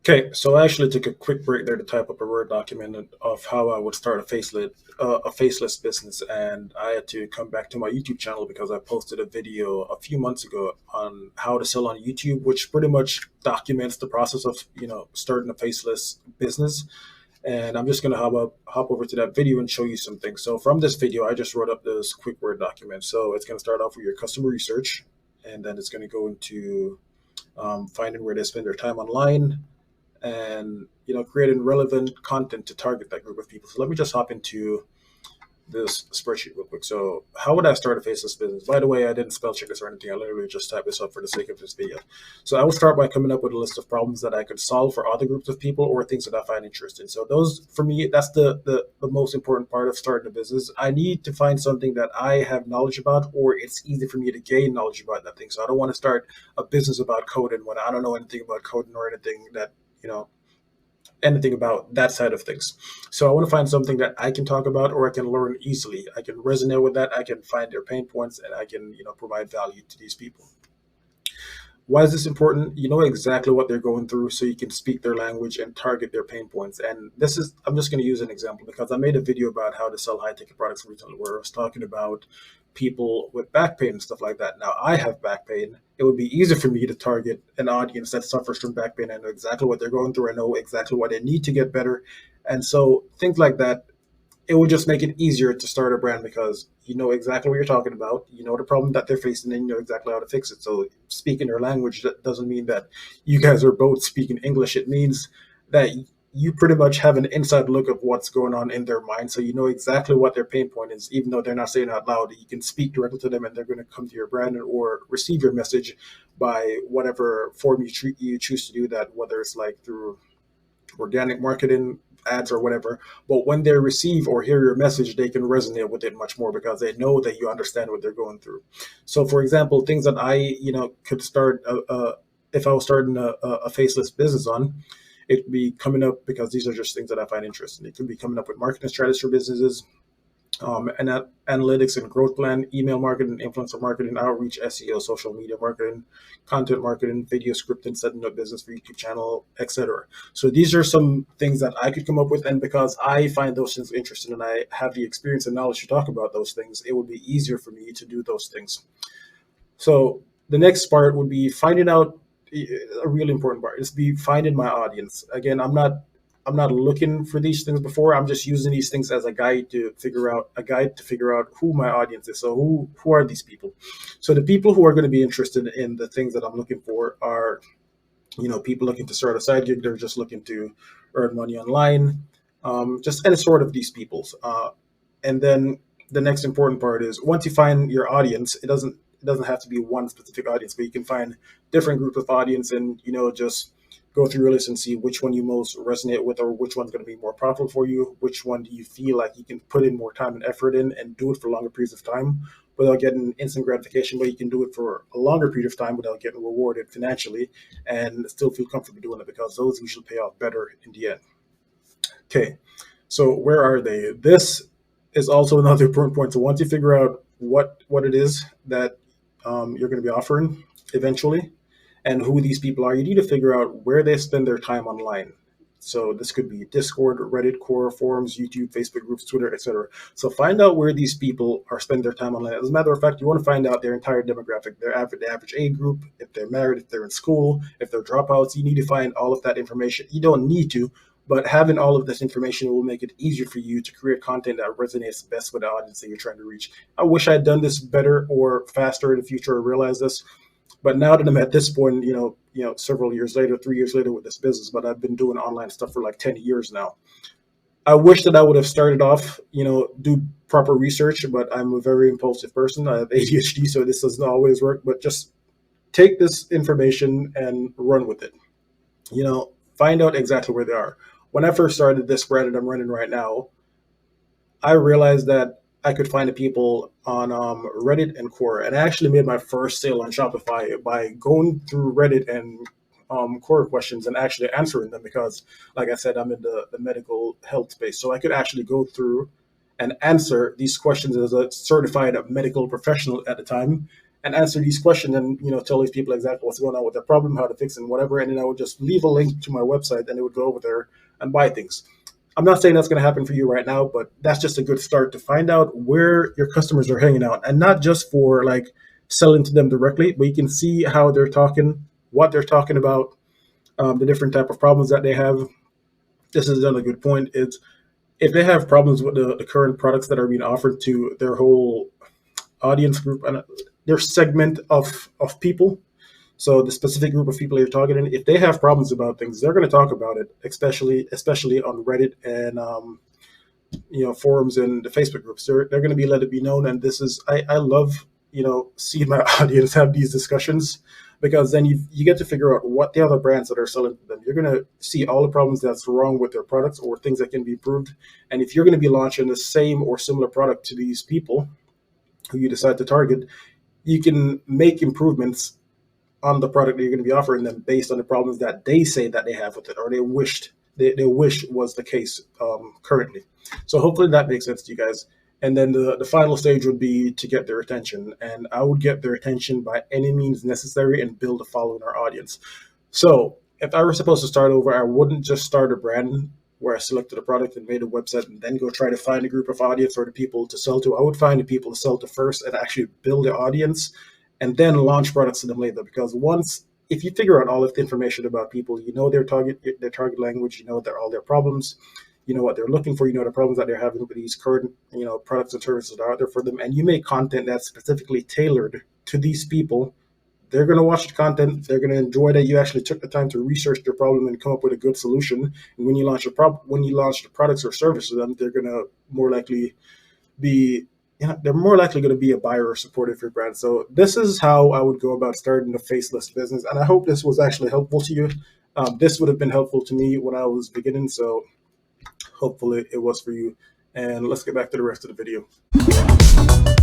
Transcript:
Okay, so I actually took a quick break there to type up a Word document of how I would start a faceless business, and I had to come back to my YouTube channel because I posted a video a few months ago on how to sell on YouTube, which pretty much documents the process of starting a faceless business. And I'm just gonna hop over to that video and show you some things. So from this video, I just wrote up this quick Word document. So it's gonna start off with your customer research, and then it's gonna go into finding where they spend their time online and creating relevant content to target that group of people. So let me just hop into this spreadsheet real quick. So how would I start a faceless business? By the way, I didn't spell check this or anything. I literally just typed this up for the sake of this video. So I would start by coming up with a list of problems that I could solve for other groups of people or things that I find interesting. So those, for me, that's the most important part of starting a business. I need to find something that I have knowledge about, or it's easy for me to gain knowledge about that thing. So I don't want to start a business about coding when I don't know anything about coding or anything that you know anything about that side of things. So I want to find something that I can talk about or I can learn easily. I can resonate with that. I can find their pain points and I can, provide value to these people. Why is this important? You know exactly what they're going through, so you can speak their language and target their pain points. And this is, I'm just going to use an example because I made a video about how to sell high ticket products recently where I was talking about people with back pain and stuff like that. Now, I have back pain. It would be easier for me to target an audience that suffers from back pain. I know exactly what they're going through, I know exactly what they need to get better. And so, things like that, it would just make it easier to start a brand because you know exactly what you're talking about. You know the problem that they're facing, and you know exactly how to fix it. So speaking their language, that doesn't mean that you guys are both speaking English. It means that you pretty much have an inside look of what's going on in their mind. So you know exactly what their pain point is, even though they're not saying it out loud. You can speak directly to them, and they're going to come to your brand or receive your message by whatever form you choose to do that, whether it's like through organic marketing, ads, or whatever. But when they receive or hear your message, they can resonate with it much more because they know that you understand what they're going through. So, for example, things that I could start if I was starting a faceless business on. It would be coming up because these are just things that I find interesting. It could be coming up with marketing strategies for businesses, and analytics and growth plan, email marketing, influencer marketing, outreach, SEO, social media marketing, content marketing, video scripting, setting up business for YouTube channel, etc. So these are some things that I could come up with, and because I find those things interesting and I have the experience and knowledge to talk about those things, it would be easier for me to do those things. So the next part would be finding out a really important part is be finding my audience. Again, I'm not looking for these things before. I'm just using these things as a guide to figure out who my audience is. So who are these people? So the people who are going to be interested in the things that I'm looking for are, people looking to start a side gig. They're just looking to earn money online. Just any sort of these peoples. And then the next important part is once you find your audience, it doesn't have to be one specific audience, but you can find different group of audience and just go through your list and see which one you most resonate with or which one's going to be more profitable for you, which one do you feel like you can put in more time and effort in and do it for longer periods of time without getting instant gratification, but you can do it for a longer period of time without getting rewarded financially and still feel comfortable doing it because those usually pay off better in the end. Okay, so where are they? This is also another important point. So once you figure out what it is that you're going to be offering eventually, and who these people are, you need to figure out where they spend their time online. So this could be Discord, Reddit, Quora, forums, YouTube, Facebook groups, Twitter, etc. So find out where these people are spending their time online. As a matter of fact, you want to find out their entire demographic, the average age group, if they're married, if they're in school, if they're dropouts. You need to find all of that information. You don't need to, but having all of this information will make it easier for you to create content that resonates best with the audience that you're trying to reach. I wish I'd done this better or faster in the future or realized this. But now that I'm at this point, several years later, 3 years later with this business, but I've been doing online stuff for like 10 years now. I wish that I would have started off, do proper research, but I'm a very impulsive person. I have ADHD, so this doesn't always work. But just take this information and run with it. Find out exactly where they are. When I first started this brand that I'm running right now, I realized that I could find the people on Reddit and Quora, and I actually made my first sale on Shopify by going through Reddit and Quora questions and actually answering them because, like I said, I'm in the medical health space, so I could actually go through and answer these questions as a certified medical professional at the time. and answer these questions and tell these people exactly what's going on with their problem, how to fix it, and whatever. And then I would just leave a link to my website, and they would go over there and buy things. I'm not saying that's going to happen for you right now, but that's just a good start to find out where your customers are hanging out, and not just for like selling to them directly, but you can see how they're talking, what they're talking about, the different type of problems that they have. This is another good point. It's if they have problems with the current products that are being offered to their whole audience group and their segment of people. So the specific group of people you're targeting, if they have problems about things, they're going to talk about it, especially on Reddit and forums and the Facebook groups. They're going to be let it be known. And this is I love seeing my audience have these discussions, because then you get to figure out what the other brands that are selling to them. You're going to see all the problems that's wrong with their products or things that can be improved. And if you're going to be launching the same or similar product to these people who you decide to target, you can make improvements on the product that you're going to be offering them based on the problems that they say that they have with it, or they wish was the case currently. So hopefully that makes sense to you guys. And then the final stage would be to get their attention, and I would get their attention by any means necessary and build a following our audience. So if I were supposed to start over, I wouldn't just start a brand where I selected a product and made a website and then go try to find a group of audience or the people to sell to. I would find the people to sell to first and actually build the audience, and then launch products to them later. Because if you figure out all of the information about people, their target language, all their problems, what they're looking for, the problems that they're having with these current, products and services that are out there for them, and you make content that's specifically tailored to these people, they're going to watch the content. They're going to enjoy that you actually took the time to research their problem and come up with a good solution. And when you launch the products or services to them, they're going to more likely be they're more likely going to be a buyer or supporter of your brand. So this is how I would go about starting a faceless business. And I hope this was actually helpful to you. This would have been helpful to me when I was beginning. So hopefully it was for you. And let's get back to the rest of the video.